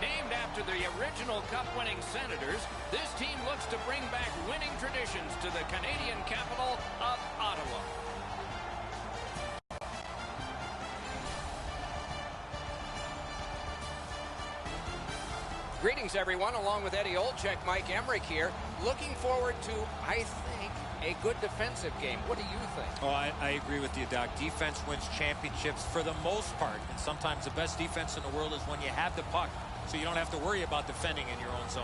Named after the original Cup-winning Senators, this team looks to bring back winning traditions to the Canadian capital of Ottawa. Greetings, everyone. Along with Eddie Olczyk, Mike Emrick here. Looking forward to, I think, a good defensive game. What do you think? Oh, I agree with you, Doc. Defense wins championships for the most part. And sometimes the best defense in the world is when you have the puck, so you don't have to worry about defending in your own zone.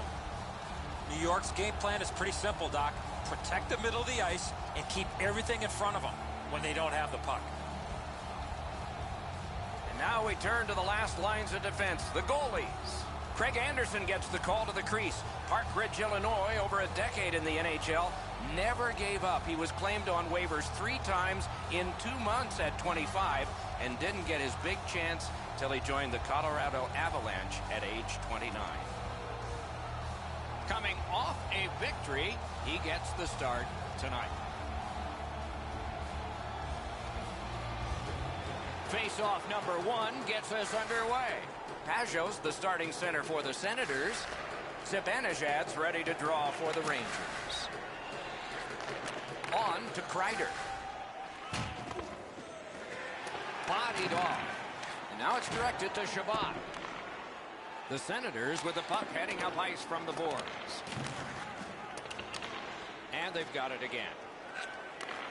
New York's game plan is pretty simple, Doc. Protect the middle of the ice and keep everything in front of them when they don't have the puck. And now we turn to the last lines of defense, the goalies. Craig Anderson gets the call to the crease. Park Ridge, Illinois, over a decade in the NHL, never gave up. He was claimed on waivers 3 times in 2 months at 25 and didn't get his big chance till he joined the Colorado Avalanche at age 29. Coming off a victory, he gets the start tonight. Face-off number 1 gets us underway. Pajos, the starting center for the Senators. Zibanejad's ready to draw for the Rangers. On to Kreider. Bodied off. And now it's directed to Chabot. The Senators with the puck heading up ice from the boards. And they've got it again.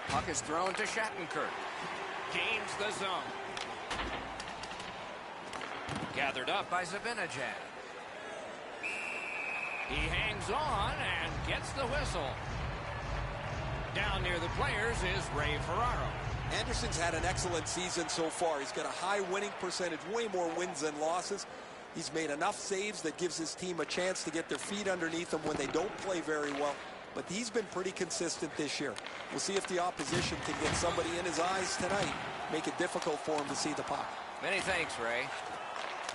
Puck is thrown to Shattenkirk. Gains the zone. Gathered up by Zibanejad. He hangs on and gets the whistle. Down near the players is Ray Ferraro. Anderson's had an excellent season so far. He's got a high winning percentage, way more wins than losses. He's made enough saves that gives his team a chance to get their feet underneath them when they don't play very well. But he's been pretty consistent this year. We'll see if the opposition can get somebody in his eyes tonight, make it difficult for him to see the puck. Many thanks, Ray.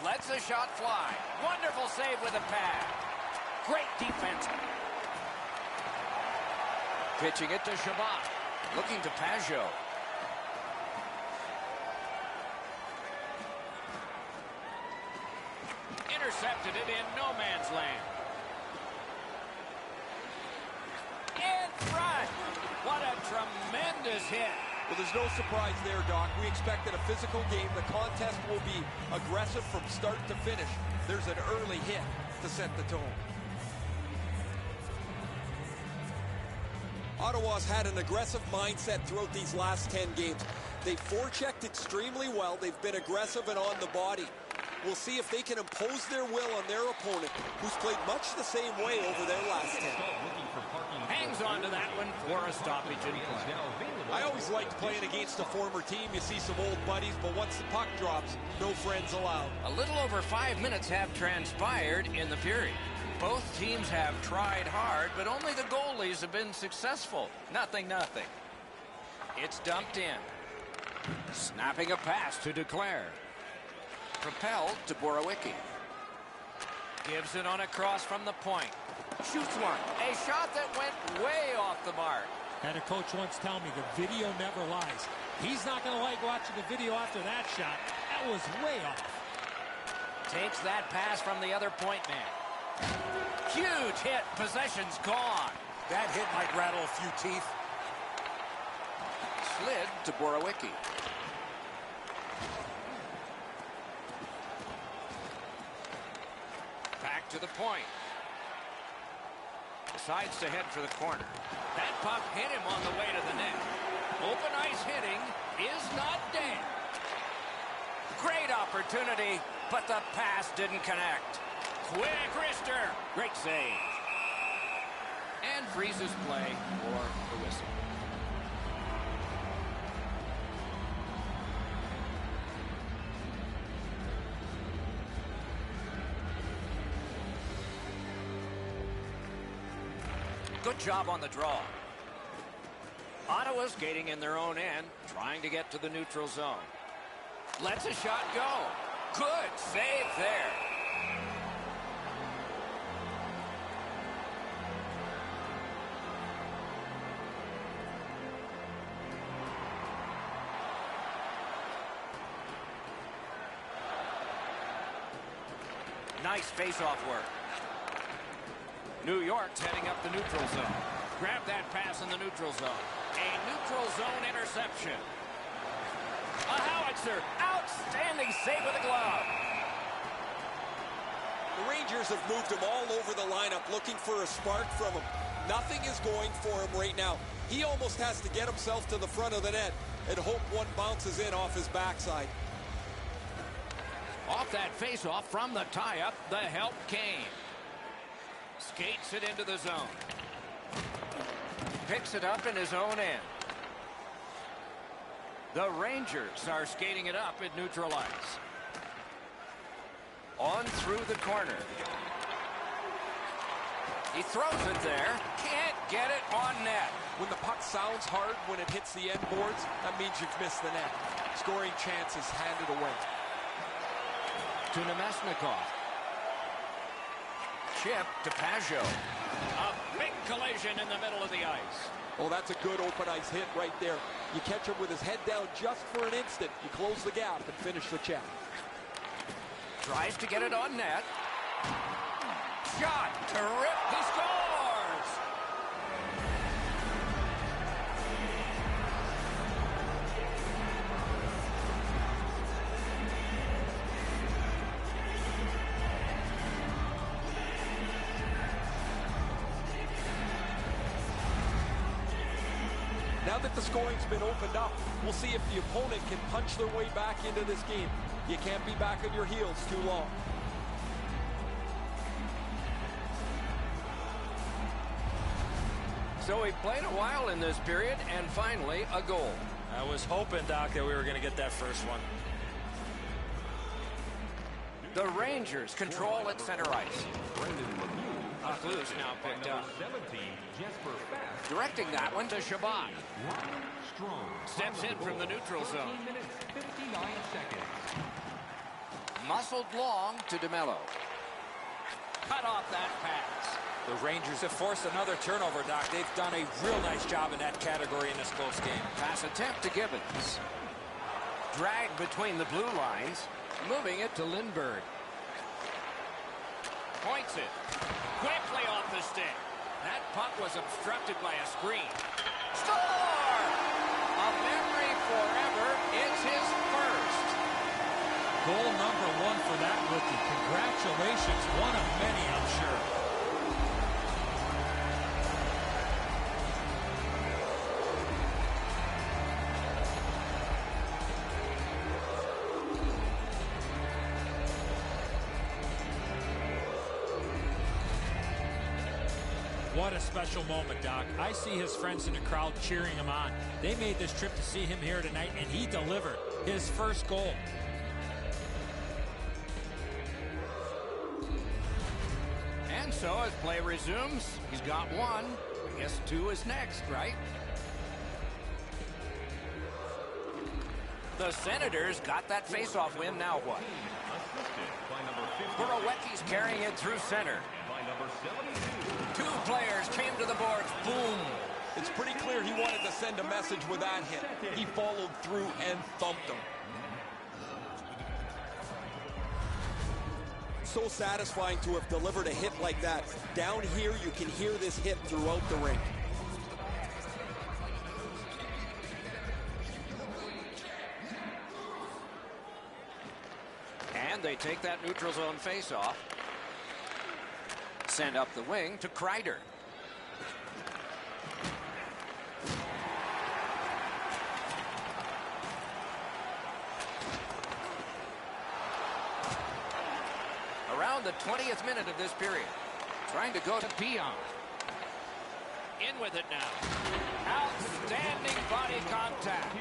Lets the shot fly. Wonderful save with a pad. Great defense. Pitching it to Chabot. Looking to Pajot. Intercepted it in no man's land. In front. What a tremendous hit. Well, there's no surprise there, Doc. We expected a physical game. The contest will be aggressive from start to finish. There's an early hit to set the tone. Ottawa's had an aggressive mindset throughout these last 10 games. They've forechecked extremely well. They've been aggressive and on the body. We'll see if they can impose their will on their opponent, who's played much the same way over their last 10. Hangs on to that one for a stoppage in play. I always liked playing against a former team. You see some old buddies, but once the puck drops, no friends allowed. A little over 5 minutes have transpired in the period. Both teams have tried hard, but only the goalies have been successful. Nothing. It's dumped in. Snapping a pass to Duclair. Propelled to Borowiecki. Gives it on a cross from the point. Shoots one. A shot that went way off the mark. Had a coach once tell me the video never lies. He's not going to like watching the video after that shot. That was way off. Takes that pass from the other point man. Huge hit. Possession's gone. That hit might rattle a few teeth. Slid to Borowiecki. Back to the point. Decides to head for the corner. That puck hit him on the way to the net. Open ice hitting is not dead. Great opportunity, but the pass didn't connect. Quick wrister. Great save. And freezes play for the whistle. Good job on the draw. Ottawa's skating in their own end, trying to get to the neutral zone. Lets a shot go. Good save there. Nice face-off work. New York's heading up the neutral zone. Grab that pass in the neutral zone. A neutral zone interception. A howitzer. Outstanding save with the glove. The Rangers have moved him all over the lineup looking for a spark from him. Nothing is going for him right now. He almost has to get himself to the front of the net and hope one bounces in off his backside. Off that face-off from the tie-up, the help came. Skates it into the zone. Picks it up in his own end. The Rangers are skating it up at neutral ice. On through the corner. He throws it there. Can't get it on net. When the puck sounds hard when it hits the end boards, that means you've missed the net. Scoring chances handed away. To Nemesnikov. Chip to Pajot. A big collision in the middle of the ice. Oh, that's a good open ice hit right there. You catch him with his head down just for an instant. You close the gap and finish the check. Tries to get it on net. Shot to rip. He scores! Now that the scoring's been opened up, we'll see if the opponent can punch their way back into this game. You can't be back on your heels too long. So he played a while in this period, and finally a goal. I was hoping, Doc, that we were going to get that first one. The Rangers control at center ice. Clues now picked up. Directing that one to Shabbat. Steps in from the neutral zone. Muscled long to DeMello. Cut off that pass. The Rangers have forced another turnover, Doc. They've done a real nice job in that category in this close game. Pass attempt to Gibbons. Dragged between the blue lines. Moving it to Lindbergh. Points it. Quickly off the stick. That puck was obstructed by a screen. Score! A memory forever. It's his first. Goal number 1 for that rookie. Congratulations. One of many, I'm sure. What a special moment, Doc. I see his friends in the crowd cheering him on. They made this trip to see him here tonight, and he delivered his first goal. And so as play resumes, he's got one. I guess 2 is next, right? The Senators got that faceoff win. Now what? Borowecki's carrying it through center. 2 players came to the boards. Boom. It's pretty clear he wanted to send a message with that hit. He followed through and thumped him. So satisfying to have delivered a hit like that. Down here, you can hear this hit throughout the rink. And they take that neutral zone faceoff. Send up the wing to Kreider. Around the 20th minute of this period. Trying to go to Pion. In with it now. Outstanding body contact.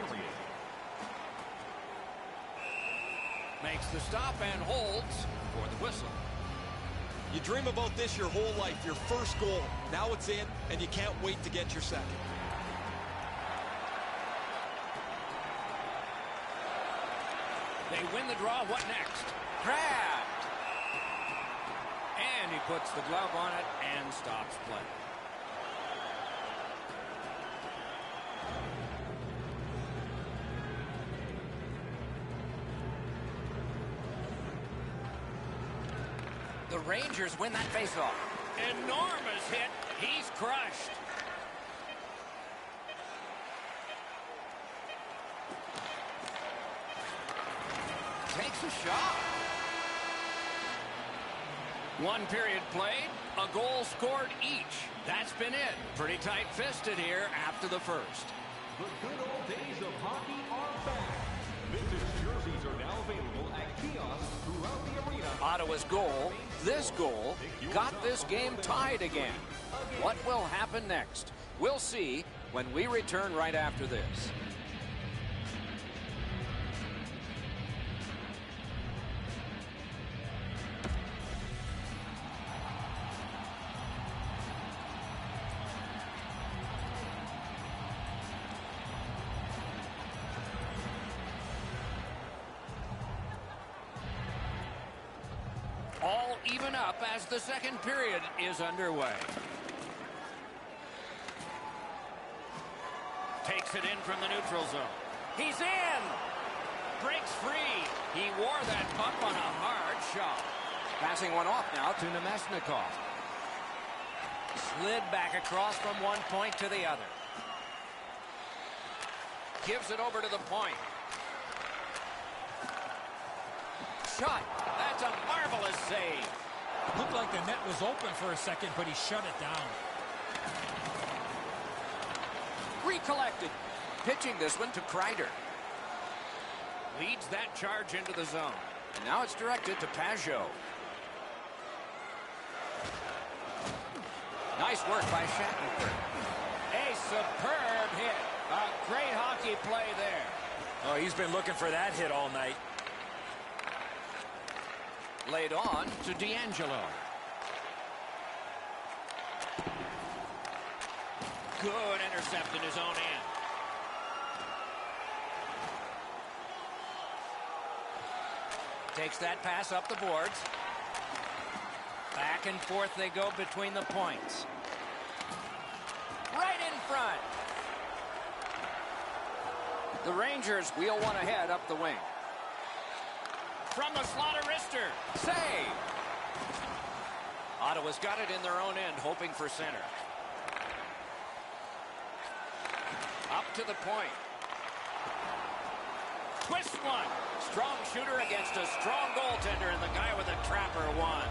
Makes the stop and holds for the whistle. You dream about this your whole life, your first goal. Now it's in, and you can't wait to get your second. They win the draw. What next? Grabbed. And he puts the glove on it and stops play. The Rangers win that faceoff. Enormous hit. He's crushed. Takes a shot. One period played, a goal scored each. That's been it. Pretty tight-fisted here after the first. The good old days of hockey are back. Vintage jerseys are now available at kiosks throughout the arena. Ottawa's goal, this goal, got this game tied again. What will happen next? We'll see when we return right after this. All even up as the second period is underway. Takes it in from the neutral zone. He's in! Breaks free. He wore that puck on a hard shot. Passing one off now to Nemesnikov. Slid back across from one point to the other. Gives it over to the point. Shot. That's a marvelous save. Looked like the net was open for a second, but he shut it down. Recollected. Pitching this one to Kreider. Leads that charge into the zone. And now it's directed to Pajot. Nice work by Shattenkirk. A superb hit. A great hockey play there. Oh, he's been looking for that hit all night. Laid on to D'Angelo. Good intercept in his own end. Takes that pass up the boards. Back and forth they go between the points. Right in front. The Rangers wheel one ahead up the wing. From the slaughter wrister. Save. Ottawa's got it in their own end, hoping for center. Up to the point. Twist one. Strong shooter against a strong goaltender, and the guy with a trapper won.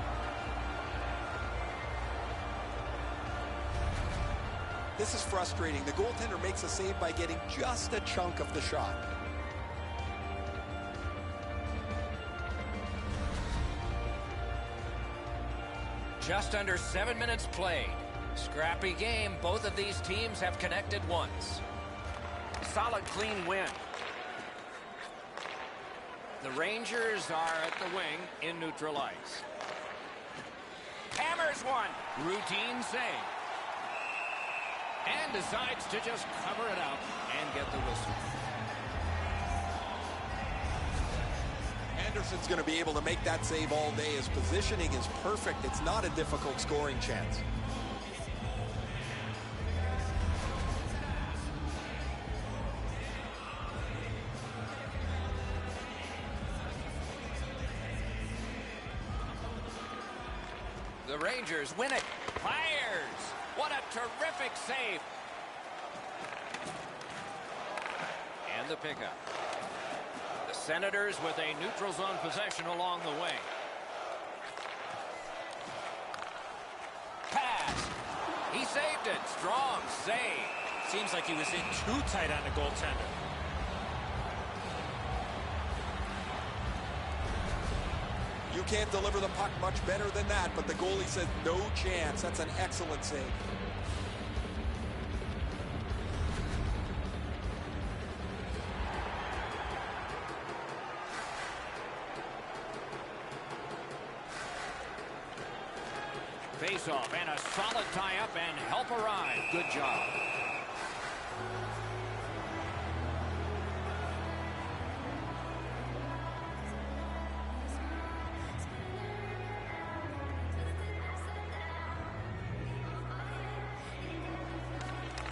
This is frustrating. The goaltender makes a save by getting just a chunk of the shot. Just under 7 minutes played. Scrappy game. Both of these teams have connected once. Solid, clean win. The Rangers are at the wing in neutral ice. Hammers one. Routine save. And decides to just cover it up and get the whistle. Anderson's going to be able to make that save all day. His positioning is perfect. It's not a difficult scoring chance. The Rangers win it. Fires. What a terrific save. And the pickup. The Senators with a neutral zone possession along the way. Pass. He saved it. Strong save. Seems like he was in too tight on the goaltender. You can't deliver the puck much better than that, but the goalie said no chance. That's an excellent save. Face-off and a solid tie-up and help arrive. Good job.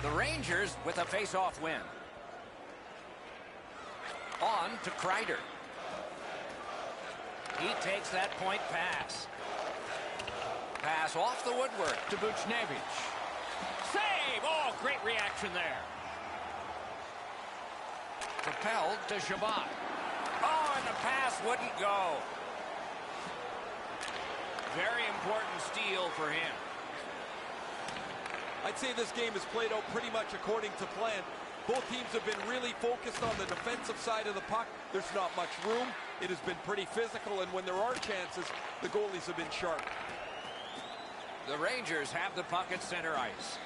The Rangers with a face-off win. On to Kreider. He takes that point pass. pass off the woodwork to Buchnevich. Save! Oh, great reaction there. Propelled to Chabot. Oh, and the pass wouldn't go. Very important steal for him. I'd say this game has played out pretty much according to plan. Both teams have been really focused on the defensive side of the puck. There's not much room. It has been pretty physical, and when there are chances, the goalies have been sharp. The Rangers have the puck at center ice.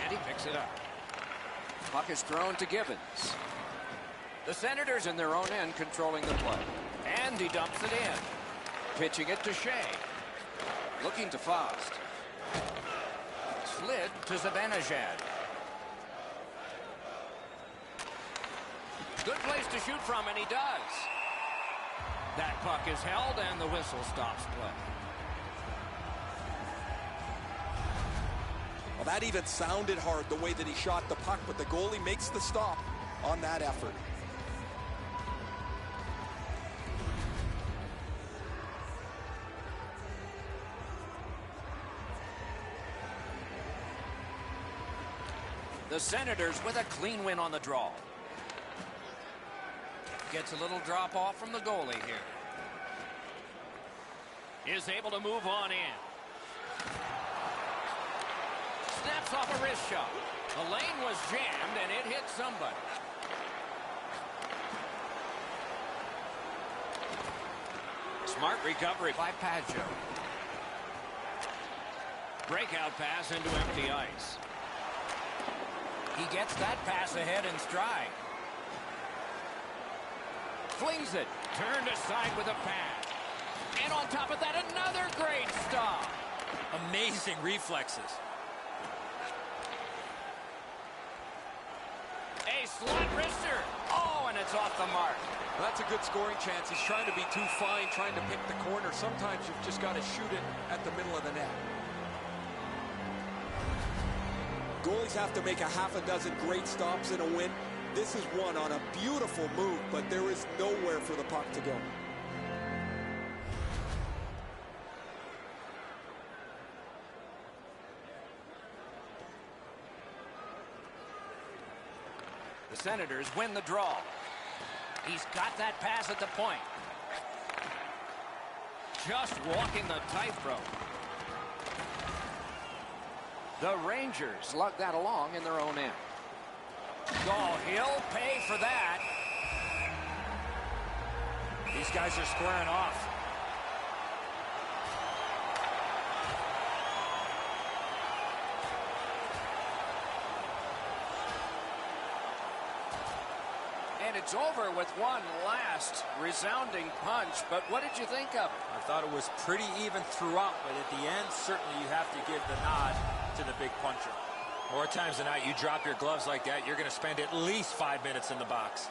And he picks it up. Puck is thrown to Gibbons. The Senators in their own end controlling the play. And he dumps it in. Pitching it to Shea. Looking to Faust. Slid to Zibanejad. Good place to shoot from, and he does. That puck is held, and the whistle stops play. Well, that even sounded hard, the way that he shot the puck, but the goalie makes the stop on that effort. The Senators with a clean win on the draw. Gets a little drop off from the goalie here. Is able to move on in. Snaps off a wrist shot. The lane was jammed and it hit somebody. Smart recovery by Pageau. Breakout pass into empty ice. He gets that pass ahead in stride. Flings it. Turned aside with a pass. And on top of that, another great stop. Amazing reflexes. A slot wrister. Oh, and it's off the mark. Well, that's a good scoring chance. He's trying to be too fine, trying to pick the corner. Sometimes you've just got to shoot it at the middle of the net. Goalies have to make a half a dozen great stops in a win. This is one on a beautiful move, but there is nowhere for the puck to go. The Senators win the draw. He's got that pass at the point. Just walking the tightrope. The Rangers lug that along in their own end. Oh, he'll pay for that. These guys are squaring off. And it's over with one last resounding punch. But what did you think of it? I thought it was pretty even throughout, but at the end, certainly you have to give the nod to the big puncher. More times than not, you drop your gloves like that, you're going to spend at least 5 minutes in the box.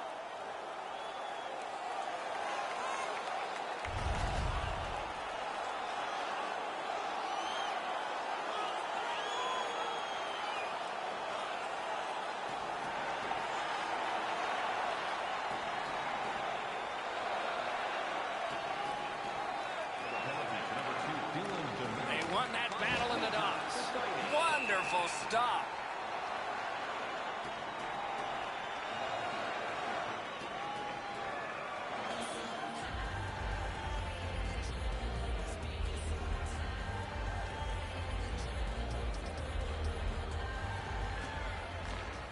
They won that battle in the docks. Wonderful stop.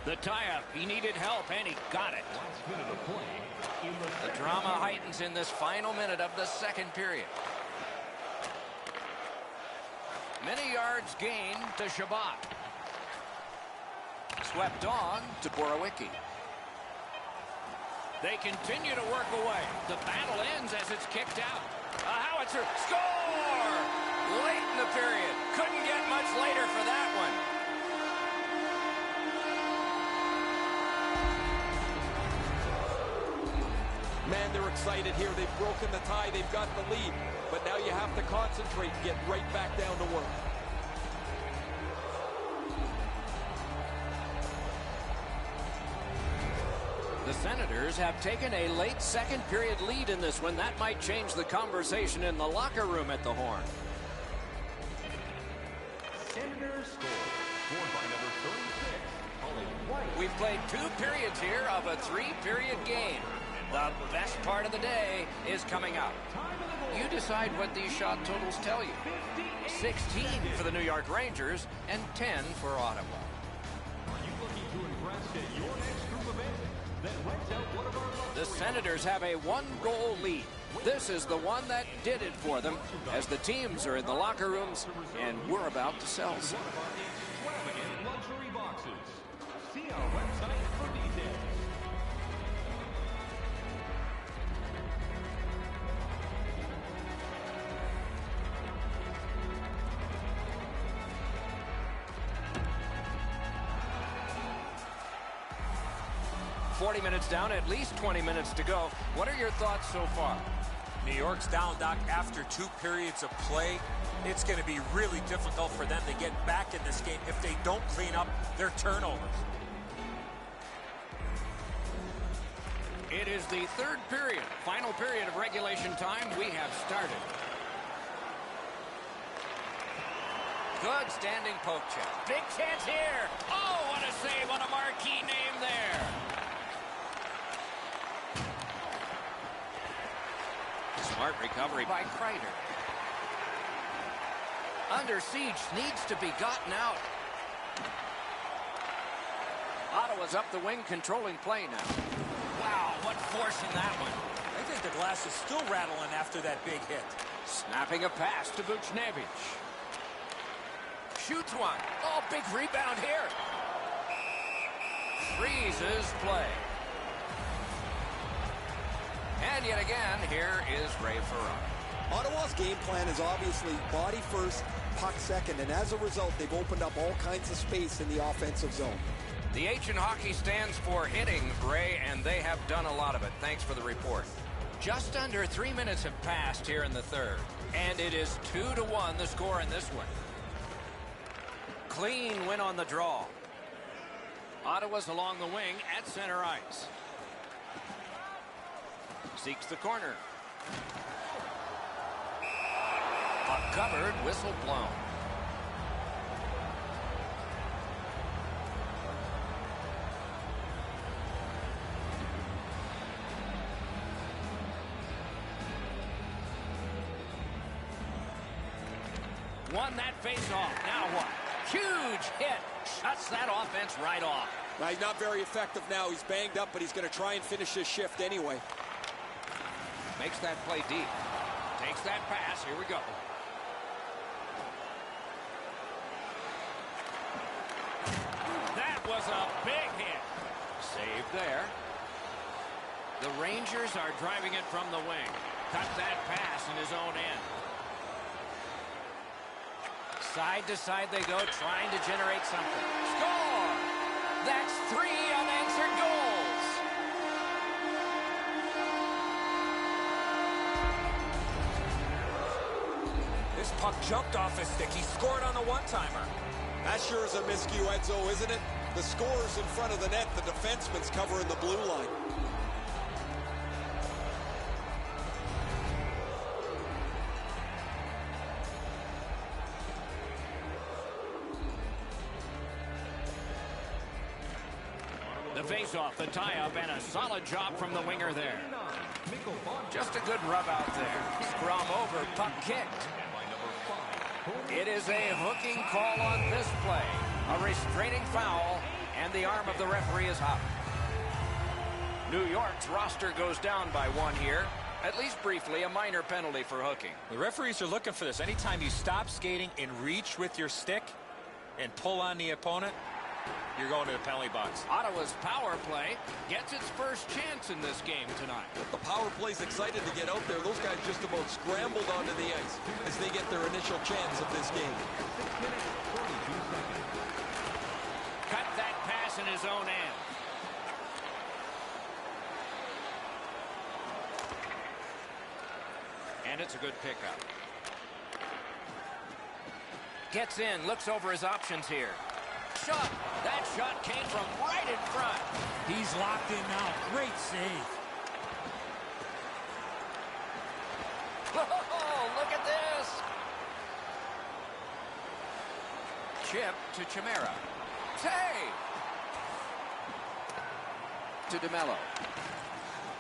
The tie-up, he needed help, and he got it. Last minute of play in the The drama heightens in this final minute of the second period. Many yards gained to Chabot. Swept on to Borowicki. They continue to work away. The battle ends as it's kicked out. A howitzer. Score! Late in the period. Couldn't get much later for that one. Man, they're excited here. They've broken the tie. They've got the lead. But now you have to concentrate and get right back down to work. The Senators have taken a late second period lead in this one. That might change the conversation in the locker room at the Horn. Senators scored by number 36, Colin White. We've played 2 periods here of a 3-period game. The best part of the day is coming up. You decide what these shot totals tell you. 16 for the New York Rangers and 10 for Ottawa. Are you looking to impress at your next group event? Then rent out one of our The Senators have a 1-goal lead. This is the one that did it for them as the teams are in the locker rooms and we're about to sell some. one of our extravagant luxury boxes. See our website for details. .40 minutes down, at least 20 minutes to go. What are your thoughts so far? New York's down, Doc, after 2 periods of play. It's going to be really difficult for them to get back in this game if they don't clean up their turnovers. It is the 3rd period, final period of regulation time. We have started. Good standing poke check. Big chance here. Oh, what a save on a marquee name there. Smart recovery by Kreider. Under siege, needs to be gotten out. Ottawa's up the wing, controlling play now. Wow, what force in that one. I think the glass is still rattling after that big hit. Snapping a pass to Buchnevich. Shoots one. Oh, big rebound here. Freezes play. And yet again, here is Ray Ferraro. Ottawa's game plan is obviously body first, puck second, and as a result, they've opened up all kinds of space in the offensive zone. The H in hockey stands for hitting, Ray, and they have done a lot of it. Thanks for the report. Just under 3 minutes have passed here in the 3rd, and it is 2-1 the score in this one. Clean win on the draw. Ottawa's along the wing at center ice. Seeks the corner. Puck covered, whistle blown. Won that face-off. Now what? Huge hit. Shuts that offense right off. Now, he's not very effective now. He's banged up, but he's going to try and finish his shift anyway. Makes that play deep. Takes that pass. Here we go. That was a big hit. Save there. The Rangers are driving it from the wing. Cut that pass in his own end. Side to side they go, trying to generate something. Score! That's 3 unanswered goals. This puck jumped off his stick. He scored on a one-timer. That sure is a miscue, Edzo, isn't it? The scorer's in front of the net. The defenseman's covering the blue line. The face-off, the tie-up, and a solid job from the winger there. Just a good rub out there. Scrum over, puck kicked. It is a hooking call on this play. A restraining foul, and the arm of the referee is up. New York's roster goes down by 1 here. At least briefly, a minor penalty for hooking. The referees are looking for this. Anytime you stop skating and reach with your stick and pull on the opponent, you're going to the penalty box. Ottawa's power play gets its first chance in this game tonight. The power play's excited to get out there. Those guys just about scrambled onto the ice as they get their initial chance of this game. 6 minutes, 42 seconds. Cut that pass in his own end. And it's a good pickup. Gets in, looks over his options here. shot. That shot came from right in front. He's locked in now. Great save. Oh, look at this. Chip to Chimera. Save. To DeMello.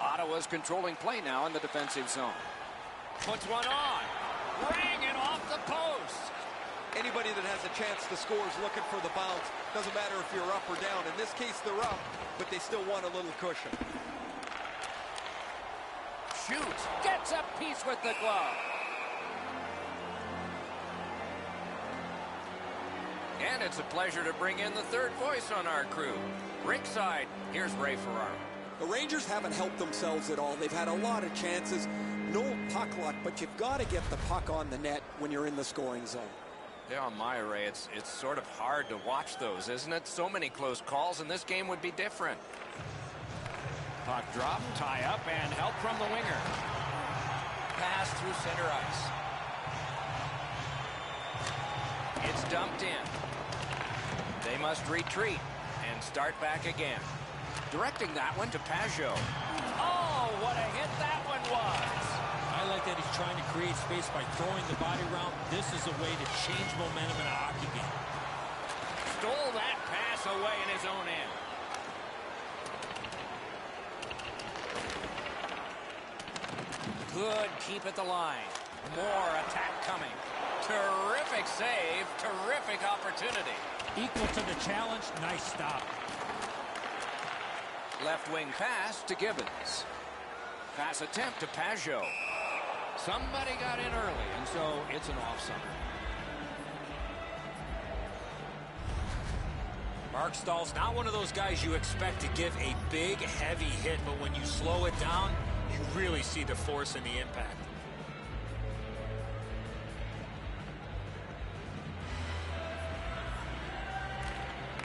Ottawa's controlling play now in the defensive zone. Puts one on. Rang it off the post. Anybody that has a chance to score is looking for the bounce. Doesn't matter if you're up or down. In this case, they're up, but they still want a little cushion. Shoots. Gets a piece with the glove. And it's a pleasure to bring in the third voice on our crew. Rinkside, here's Ray Ferraro. The Rangers haven't helped themselves at all. They've had a lot of chances. No puck luck, but you've got to get the puck on the net when you're in the scoring zone. Yeah, my Ray, it's sort of hard to watch those, isn't it? So many close calls, and this game would be different. Puck drop, tie up, and help from the winger. Pass through center ice. It's dumped in. They must retreat and start back again. Directing that one to Pajot. Oh, what a hit that one was. I like that he's trying to create space by throwing the body around. This is a way to change momentum in a hockey game. Stole that pass away in his own end. Good keep at the line. More attack coming. Terrific save. Terrific opportunity. Equal to the challenge. Nice stop. Left wing pass to Gibbons. Pass attempt to Pajot. Somebody got in early, and so it's an offside. Mark Stahl's not one of those guys you expect to give a big, heavy hit, but when you slow it down, you really see the force and the impact.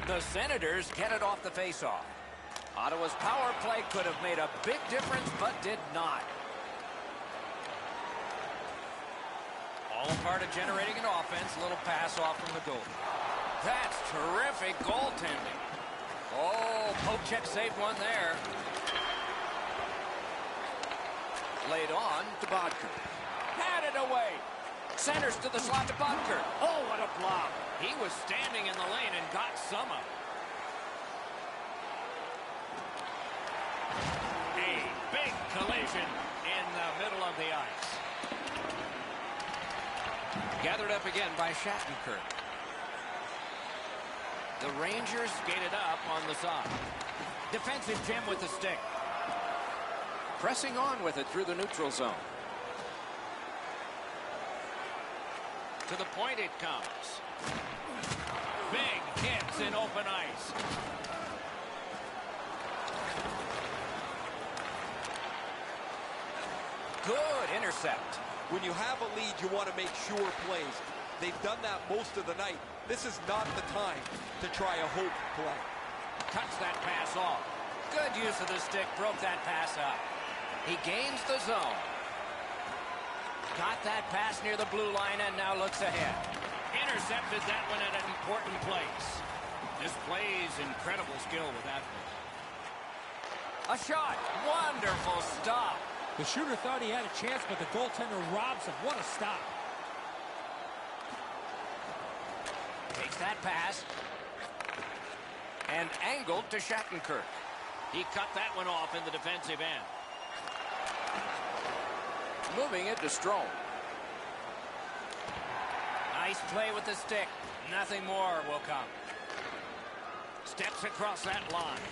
The Senators get it off the faceoff. Ottawa's power play could have made a big difference, but did not. All a part of generating an offense. Little pass off from the goal. That's terrific goaltending. Oh, Pocheck saved one there. Laid on to Bodker. Had it away. Centers to the slot to Bodker. Oh, what a block. He was standing in the lane and got some of it. A big collision in the middle of the ice. Gathered up again by Shattenkirk. The Rangers skated up on the side. Defensive Jim with the stick. Pressing on with it through the neutral zone. To the point it comes. Big hits in open ice. Good intercept. When you have a lead, you want to make sure plays. They've done that most of the night. This is not the time to try a hope play. Cuts that pass off. Good use of the stick. Broke that pass up. He gains the zone. Got that pass near the blue line and now looks ahead. Intercepted that one at an important place. Displays incredible skill with that one. A shot. Wonderful stop. The shooter thought he had a chance, but the goaltender robs him. What a stop. Takes that pass. And angled to Shattenkirk. He cut that one off in the defensive end. Moving it to Strome. Nice play with the stick. Nothing more will come. Steps across that line.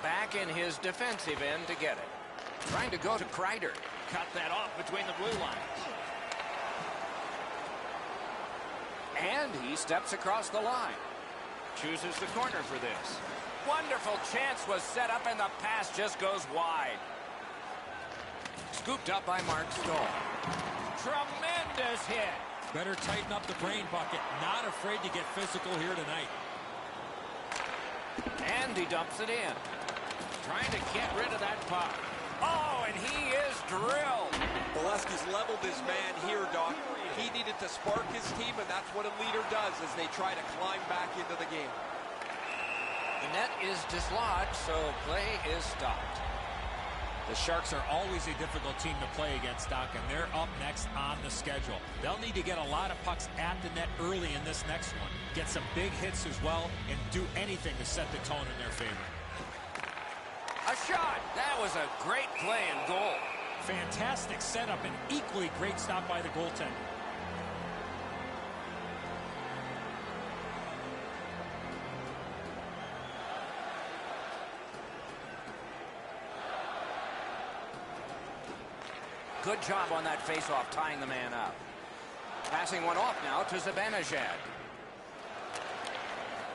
Back in his defensive end to get it. Trying to go to Kreider. Cut that off between the blue lines. And he steps across the line. Chooses the corner for this. Wonderful chance was set up and the pass just goes wide. Scooped up by Mark Stahl. Tremendous hit. Better tighten up the brain bucket. Not afraid to get physical here tonight. And he dumps it in. Trying to get rid of that puck. Oh, and he is drilled. The less Pavelski's leveled his man here, Doc. He needed to spark his team, and that's what a leader does as they try to climb back into the game. The net is dislodged, so play is stopped. The Sharks are always a difficult team to play against, Doc, and they're up next on the schedule. They'll need to get a lot of pucks at the net early in this next one, get some big hits as well, and do anything to set the tone in their favor. A shot! That was a great play and goal. Fantastic setup and equally great stop by the goaltender. Good job on that faceoff, tying the man up. Passing one off now to Zibanejad.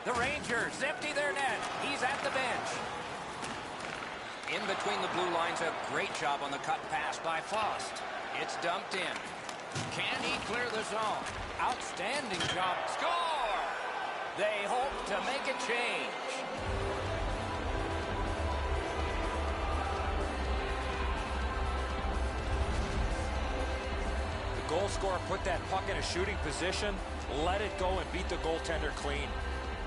The Rangers empty their net. He's at the bench. In between the blue lines, a great job on the cut pass by Faust. It's dumped in. Can he clear the zone? Outstanding job. Score! They hope to make a change. The goal scorer put that puck in a shooting position, let it go, and beat the goaltender clean.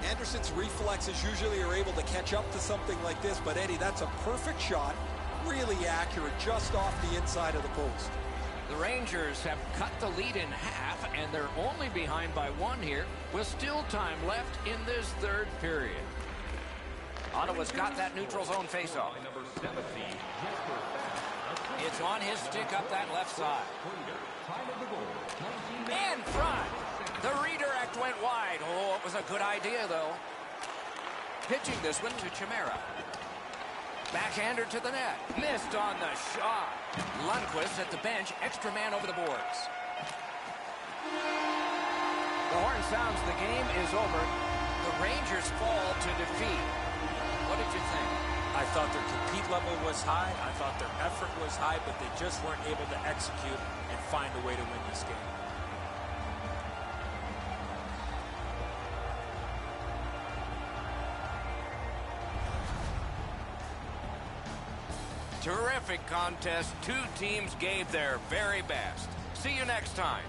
Anderson's reflexes usually are able to catch up to something like this, but Eddie, that's a perfect shot, really accurate, just off the inside of the post. The Rangers have cut the lead in half, and they're only behind by one here, with still time left in this third period. Ottawa's got that neutral zone faceoff. It's on his stick up that left side. In front. The redirect went wide. Oh, it was a good idea, though. Pitching this one to Chimera. Backhander to the net. Missed on the shot. Lundqvist at the bench. Extra man over the boards. The horn sounds. The game is over. The Rangers fall to defeat. What did you think? I thought their compete level was high. I thought their effort was high, but they just weren't able to execute and find a way to win this game. Terrific contest. Two teams gave their very best. See you next time.